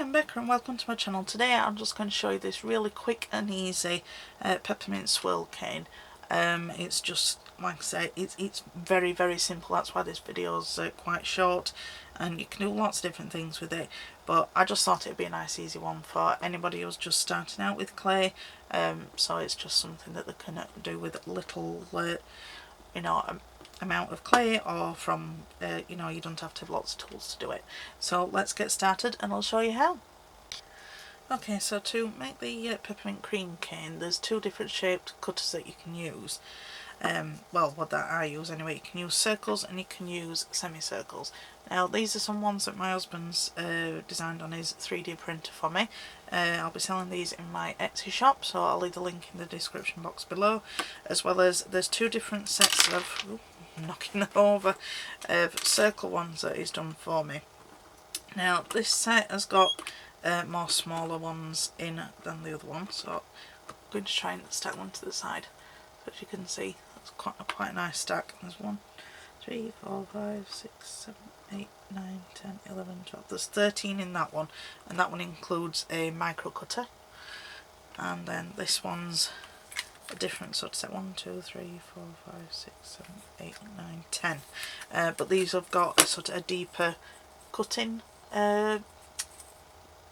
I'm Becca and welcome to my channel. Today I'm just going to show you this really quick and easy peppermint swirl cane. It's just, like I say, it's very simple. That's why this video is quite short, and you can do lots of different things with it, but I just thought it would be a nice easy one for anybody who's just starting out with clay. So it's just something that they can do with little amount of clay, or from you don't have to have lots of tools to do it. So let's get started and I'll show you how. Okay, so to make the peppermint cream cane, there's two different shaped cutters that you can use. Well, what that I use anyway. You can use circles and you can use semicircles. Now these are some ones that my husband's designed on his 3D printer for me. I'll be selling these in my Etsy shop, so I'll leave the link in the description box below, as well as there's two different sets of, I'm knocking them over, of circle ones that he's done for me. Now this set has got more smaller ones in than the other one, so I'm going to try and stack one to the side. But as you can see, that's quite a nice stack. There's 1, 3, 4, 5, 6, 7, 8, 9, 10, 11, 12. There's 13 in that one, and that one includes a micro cutter. And then this one's a different sort of set. 1, 2, 3, 4, 5, 6, 7, 8, 9, 10. But these have got a sort of a deeper cutting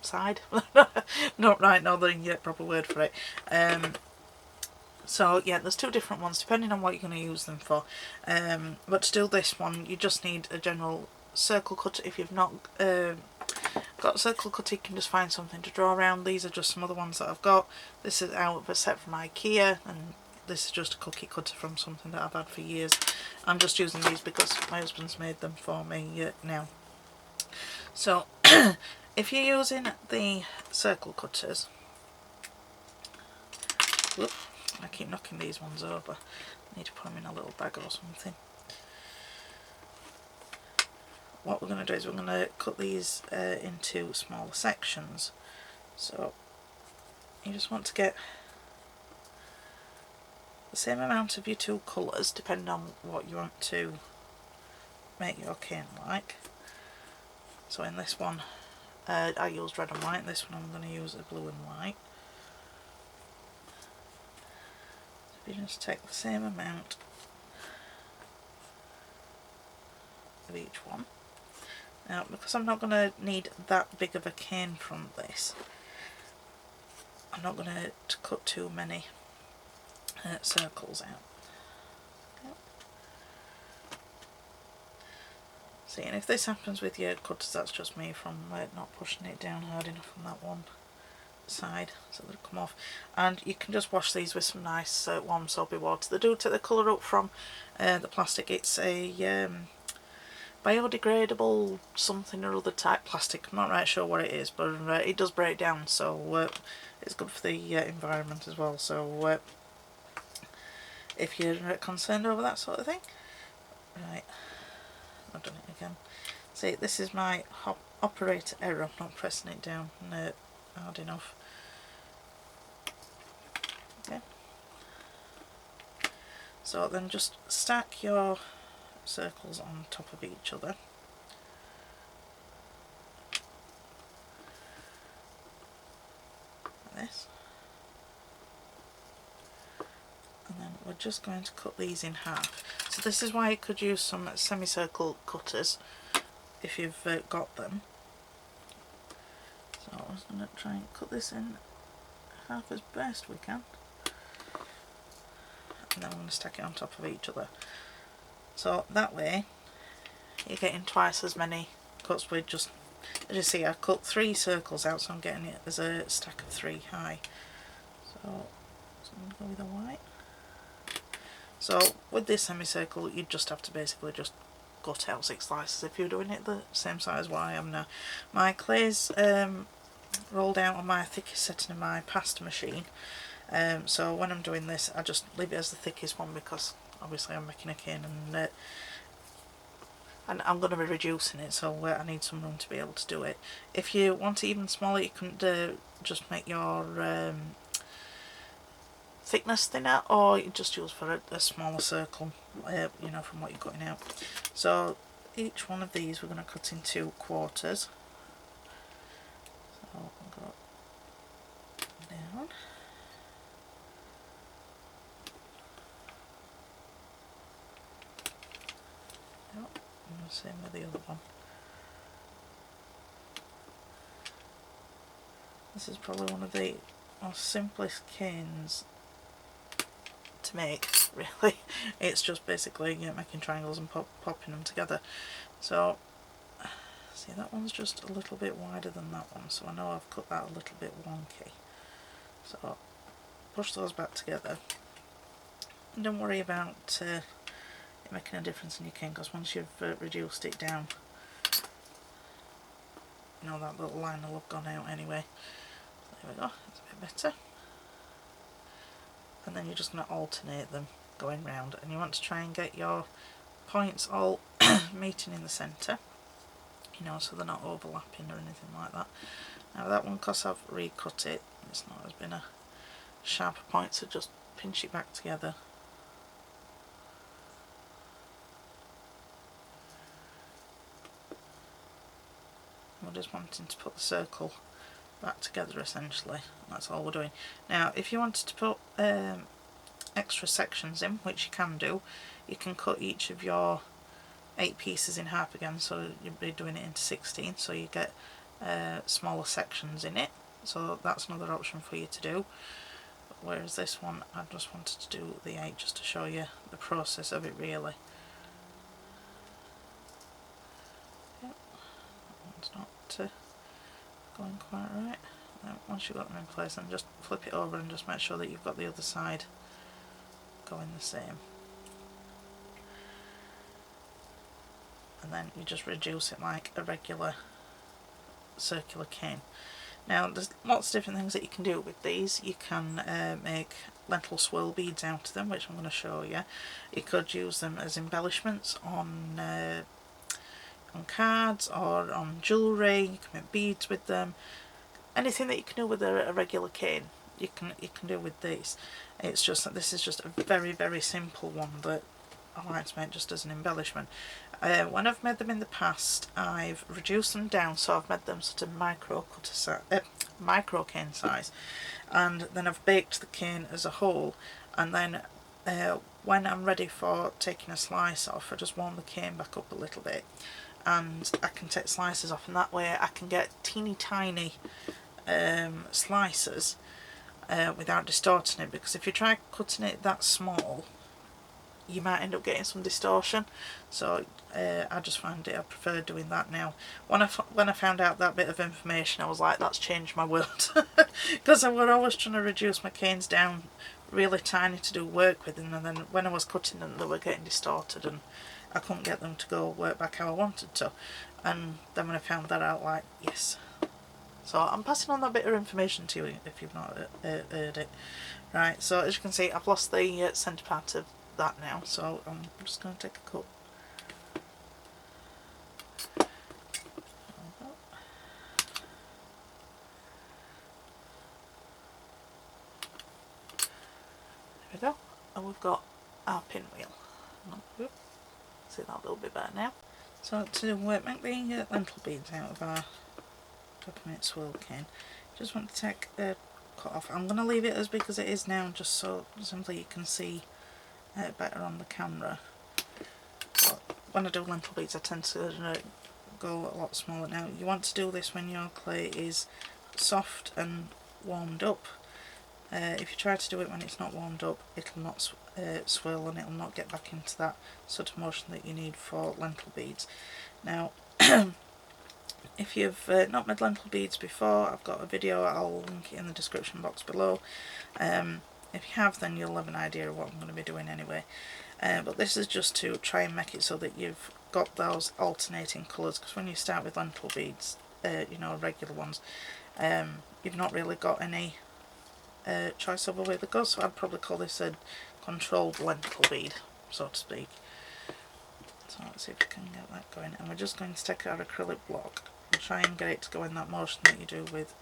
side. Not right now the proper word for it. So yeah, there's two different ones depending on what you're going to use them for. But to do this one, you just need a general circle cutter. If you've not got a circle cutter, you can just find something to draw around. These are just some other ones that I've got. This is out of a set from IKEA, and this is just a cookie cutter from something that I've had for years. I'm just using these because my husband's made them for me now. So if you're using the circle cutters, whoop, I keep knocking these ones over. I need to put them in a little bag or something. What we're going to do is we're going to cut these into smaller sections. So you just want to get the same amount of your two colours, depending on what you want to make your cane like. So in this one I used red and white. This one I'm going to use a blue and white. You just take the same amount of each one. Now, because I'm not going to need that big of a cane from this, I'm not going to cut too many circles out. Yep. See, and if this happens with your cutters, that's just me from not pushing it down hard enough on that one side, so they'll come off. And you can just wash these with some nice warm soapy water. They do take the colour up from the plastic. It's a biodegradable something or other type plastic. I'm not right sure what it is, but it does break down, so it's good for the environment as well. So if you're concerned over that sort of thing, right, I've done it again. See, this is my operator error. I'm not pressing it down hard enough. Okay. So then just stack your circles on top of each other. Like this. And then we're just going to cut these in half. So this is why you could use some semicircle cutters if you've got them. So I was going to try and cut this in half as best we can. And then I'm going to stack it on top of each other. So that way you're getting twice as many cuts with just, as you see, I cut 3 circles out, so I'm getting it as a stack of 3 high. So I'm going to go with a white. So with this semicircle, you just have to basically just cut out 6 slices if you're doing it the same size what I am now. My clay's rolled out on my thickest setting in my pasta machine, so when I'm doing this I just leave it as the thickest one because obviously I'm making a cane, and I'm going to be reducing it, so I need some room to be able to do it. If you want it even smaller, you can just make your thickness thinner, or you just use for a smaller circle, from what you're cutting out. So each one of these we're going to cut into quarters. So I'll go down. Yep, and the same with the other one. This is probably one of the most simplest canes to make, really. It's just basically, you know, making triangles and popping them together. So, see, that one's just a little bit wider than that one, so I know I've cut that a little bit wonky. So, push those back together. And don't worry about it making a difference in your cane, because once you've reduced it down, you know, that little line will have gone out anyway. So there we go, that's a bit better. And then you're just going to alternate them going round, and you want to try and get your points all meeting in the centre, you know, so they're not overlapping or anything like that. Now that one, because I've recut it, it's not as been a sharper point, so just pinch it back together. We're just wanting to put the circle back together essentially, that's all we're doing. Now if you wanted to put extra sections in, which you can do, you can cut each of your 8 pieces in half again, so you'll be doing it into 16, so you get smaller sections in it, so that's another option for you to do. Whereas this one, I just wanted to do the 8 just to show you the process of it really. Yep, that one's not going quite right. Now, once you've got them in place, then just flip it over and just make sure that you've got the other side going the same. And then you just reduce it like a regular circular cane. Now there's lots of different things that you can do with these. You can make lentil swirl beads out of them, which I'm going to show you. You could use them as embellishments on cards or on jewellery. You can make beads with them. Anything that you can do with a regular cane, you can do with these. It's just that this is just a very, very simple one that I like to make just as an embellishment. When I've made them in the past, I've reduced them down, so I've made them sort of micro cane size, and then I've baked the cane as a whole, and then when I'm ready for taking a slice off, I just warm the cane back up a little bit, and I can take slices off, and that way I can get teeny tiny slices without distorting it, because if you try cutting it that small, you might end up getting some distortion. So I just find I prefer doing that now. When I found out that bit of information, I was like, that's changed my world, because I was always trying to reduce my canes down really tiny to do work with, and then when I was cutting them, they were getting distorted and I couldn't get them to go work back how I wanted to. And then when I found that out, like, yes. So I'm passing on that bit of information to you if you've not heard it. Right, so as you can see, I've lost the centre part of that now, so I'm just going to take a cut. There we go, and we've got our pinwheel. See that a little bit better now. So to make the lentil beads out of our peppermint swirl cane, just want to take a cut off. I'm going to leave it as big as it is now, just so simply you can see better on the camera. But when I do lentil beads, I tend to go a lot smaller. Now you want to do this when your clay is soft and warmed up. If you try to do it when it's not warmed up, it'll not swirl and it'll not get back into that sort of motion that you need for lentil beads. Now if you've not made lentil beads before, I've got a video, I'll link it in the description box below. If you have, then you'll have an idea of what I'm going to be doing anyway. But this is just to try and make it so that you've got those alternating colours, because when you start with lentil beads, you know, regular ones, you've not really got any choice over where they go, so I'd probably call this a controlled lentil bead, so to speak. So let's see if we can get that going, and we're just going to take our acrylic block and try and get it to go in that motion that you do with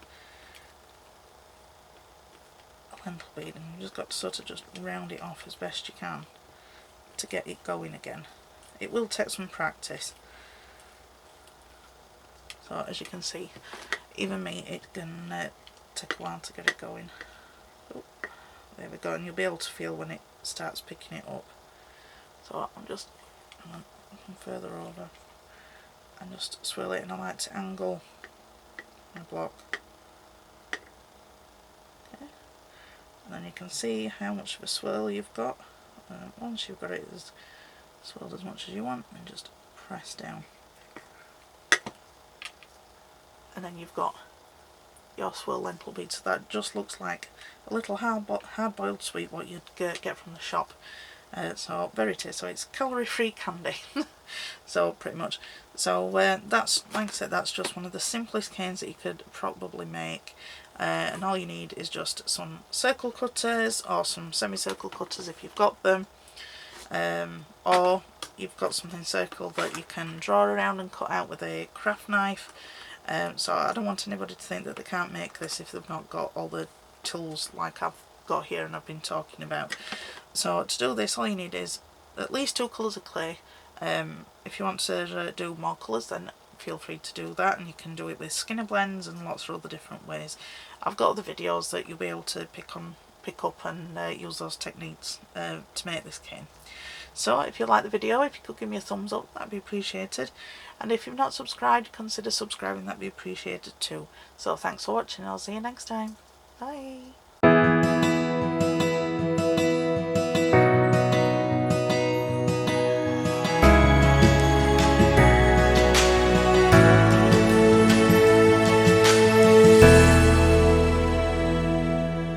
a lentil bead, and you've just got to sort of just round it off as best you can to get it going again. It will take some practice. So as you can see, even me, it can take a while to get it going. Oh, there we go, and you'll be able to feel when it starts picking it up. So I'm just further over and just swirl it, and I like to angle my block. Okay. And then you can see how much of a swirl you've got. Once you've got it swirled as much as you want, and just press down. And then you've got your swirl lentil beads. So that just looks like a little hard-boiled sweet what you'd get from the shop. So very tasty. So it's calorie-free candy. So pretty much. So that's, like I said, that's just one of the simplest canes that you could probably make. And all you need is just some circle cutters or some semicircle cutters if you've got them. Or you've got something circle that you can draw around and cut out with a craft knife. So I don't want anybody to think that they can't make this if they've not got all the tools like I've got here and I've been talking about. So to do this, all you need is at least 2 colours of clay. If you want to do more colours, then feel free to do that, and you can do it with skinner blends and lots of other different ways. I've got other videos that you'll be able to pick up and use those techniques to make this cane. So if you like the video, if you could give me a thumbs up, that'd be appreciated. And if you've not subscribed, consider subscribing, that'd be appreciated too. So thanks for watching, I'll see you next time. Bye.